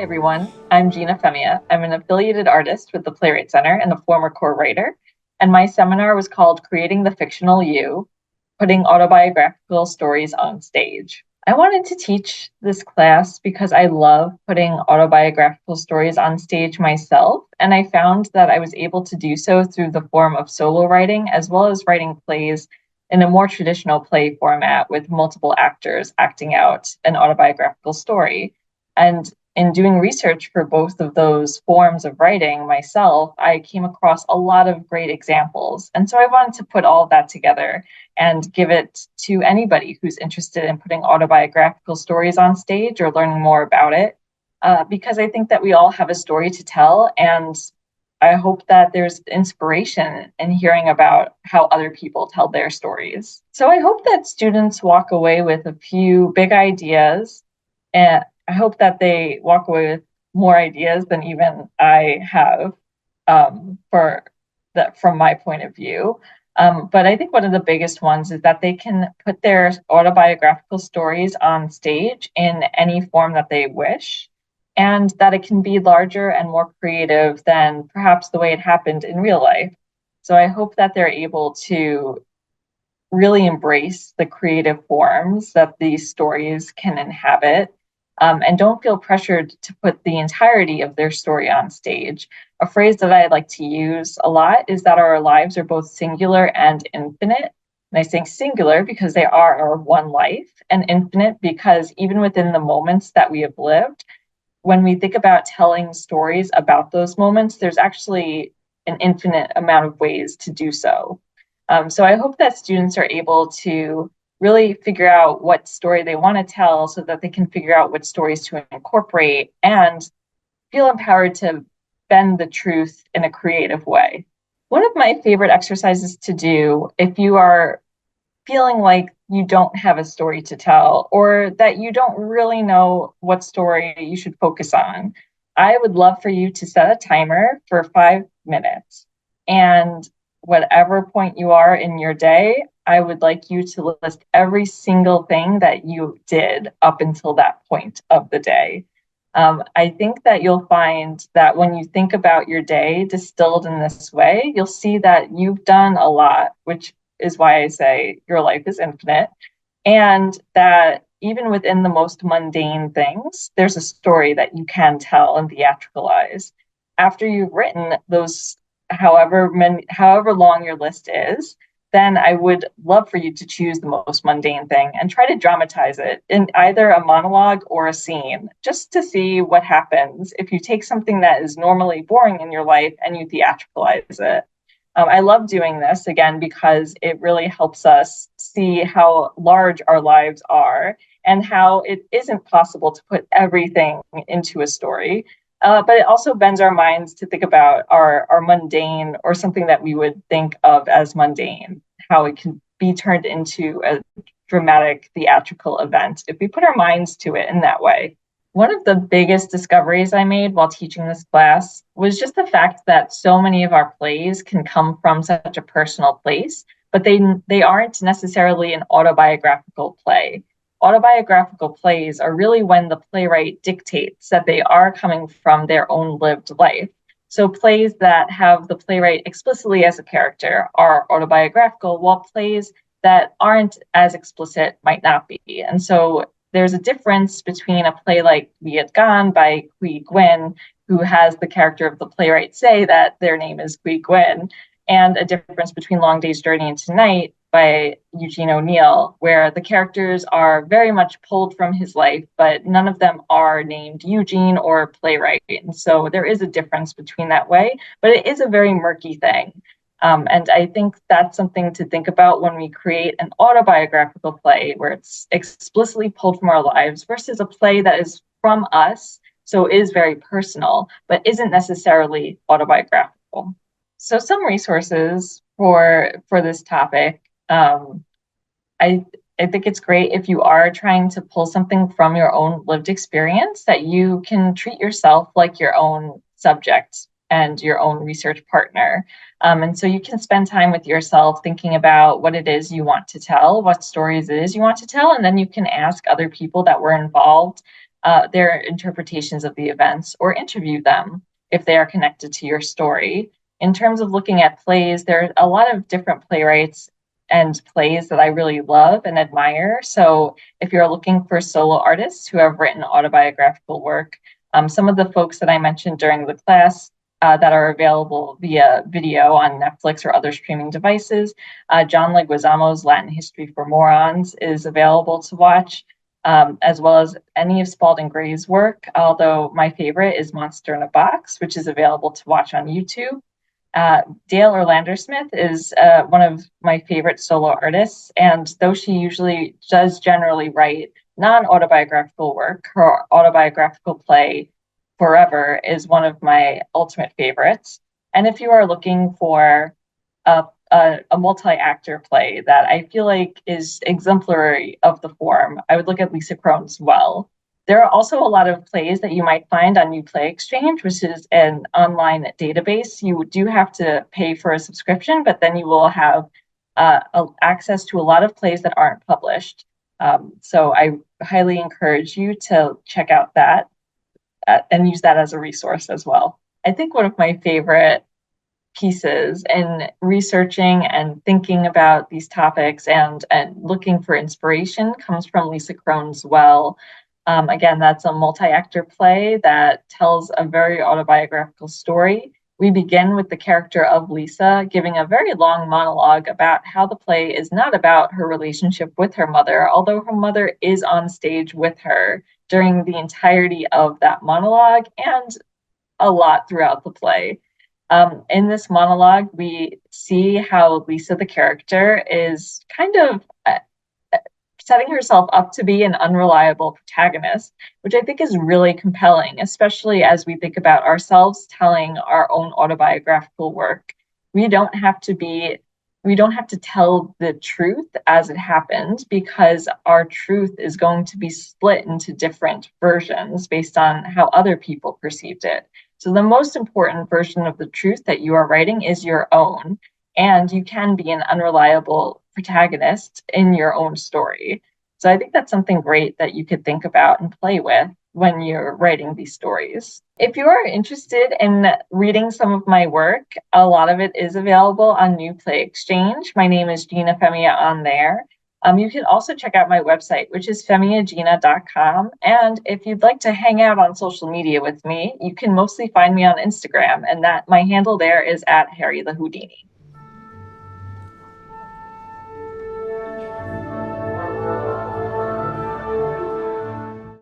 everyone. I'm Gina Femia. I'm an affiliated artist with the Playwright Center and a former core writer. And my seminar was called Creating the Fictional You, Putting Autobiographical Stories on Stage. I wanted to teach this class because I love putting autobiographical stories on stage myself. And I found that I was able to do so through the form of solo writing, as well as writing plays in a more traditional play format with multiple actors acting out an autobiographical story. And in doing research for both of those forms of writing myself, I came across a lot of great examples. And so I wanted to put all of that together and give it to anybody who's interested in putting autobiographical stories on stage or learning more about it, because I think that we all have a story to tell. And I hope that there's inspiration in hearing about how other people tell their stories. So I hope that students walk away with a few big ideas, and I hope that they walk away with more ideas than even I have, for that from my point of view. But I think one of the biggest ones is that they can put their autobiographical stories on stage in any form that they wish, and that it can be larger and more creative than perhaps the way it happened in real life. So I hope that they're able to really embrace the creative forms that these stories can inhabit, and don't feel pressured to put the entirety of their story on stage. A phrase that I like to use a lot is that our lives are both singular and infinite. And I say singular because they are our one life, and infinite because even within the moments that we have lived, when we think about telling stories about those moments, there's actually an infinite amount of ways to do so. So I hope that students are able to really figure out what story they want to tell so that they can figure out what stories to incorporate and feel empowered to bend the truth in a creative way. One of my favorite exercises to do if you are feeling like you don't have a story to tell or that you don't really know what story you should focus on, I would love for you to set a timer for 5 minutes. And whatever point you are in your day, I would like you to list every single thing that you did up until that point of the day. I think that you'll find that when you think about your day distilled in this way, you'll see that you've done a lot, which is why I say your life is infinite, and that even within the most mundane things, there's a story that you can tell and theatricalize. After you've written those, however long your list is, then I would love for you to choose the most mundane thing and try to dramatize it in either a monologue or a scene, just to see what happens if you take something that is normally boring in your life and you theatricalize it. I love doing this, again, because it really helps us see how large our lives are and how it isn't possible to put everything into a story. But it also bends our minds to think about our mundane, or something that we would think of as mundane, how it can be turned into a dramatic theatrical event if we put our minds to it in that way. One of the biggest discoveries I made while teaching this class was just the fact that so many of our plays can come from such a personal place, but they aren't necessarily an autobiographical play. Autobiographical plays are really when the playwright dictates that they are coming from their own lived life. So plays that have the playwright explicitly as a character are autobiographical, while plays that aren't as explicit might not be. And so there's a difference between a play like We Had Gone by Qui Gwyn, who has the character of the playwright say that their name is Qui Gwyn, and a difference between Long Day's Journey into Night by Eugene O'Neill, where the characters are very much pulled from his life, but none of them are named Eugene or playwright. And so there is a difference between that way, but it is a very murky thing. And I think that's something to think about when we create an autobiographical play where it's explicitly pulled from our lives versus a play that is from us, so is very personal, but isn't necessarily autobiographical. So some resources for this topic. I think it's great if you are trying to pull something from your own lived experience, that you can treat yourself like your own subject and your own research partner. And so you can spend time with yourself thinking about what it is you want to tell, what stories it is you want to tell, and then you can ask other people that were involved their interpretations of the events or interview them if they are connected to your story. In terms of looking at plays, there are a lot of different playwrights and plays that I really love and admire. So if you're looking for solo artists who have written autobiographical work, some of the folks that I mentioned during the class that are available via video on Netflix or other streaming devices. John Leguizamo's Latin History for Morons is available to watch, as well as any of Spalding Gray's work, although my favorite is Monster in a Box, which is available to watch on YouTube. Dale Orlander Smith is one of my favorite solo artists, and though she usually does generally write non-autobiographical work, her autobiographical play Forever is one of my ultimate favorites. And if you are looking for a multi-actor play that I feel like is exemplary of the form, I would look at Lisa Krone's Well. There are also a lot of plays that you might find on New Play Exchange, which is an online database. You do have to pay for a subscription, but then you will have access to a lot of plays that aren't published. So I highly encourage you to check out that and use that as a resource as well. I think one of my favorite pieces in researching and thinking about these topics and looking for inspiration comes from Lisa Krone's Well. Again, that's a multi-actor play that tells a very autobiographical story. We begin with the character of Lisa giving a very long monologue about how the play is not about her relationship with her mother, although her mother is on stage with her during the entirety of that monologue and a lot throughout the play. In this monologue, we see how Lisa, the character, is kind of setting herself up to be an unreliable protagonist, which I think is really compelling, especially as we think about ourselves telling our own autobiographical work. We don't have to tell the truth as it happened, because our truth is going to be split into different versions based on how other people perceived it. So the most important version of the truth that you are writing is your own, and you can be an unreliable protagonist in your own story. So I think that's something great that you could think about and play with when you're writing these stories. If you are interested in reading some of my work, a lot of it is available on New Play Exchange. My name is Gina Femia on there. You can also check out my website, which is femiagina.com. And if you'd like to hang out on social media with me, you can mostly find me on Instagram, and that my handle there is @Harry the Houdini.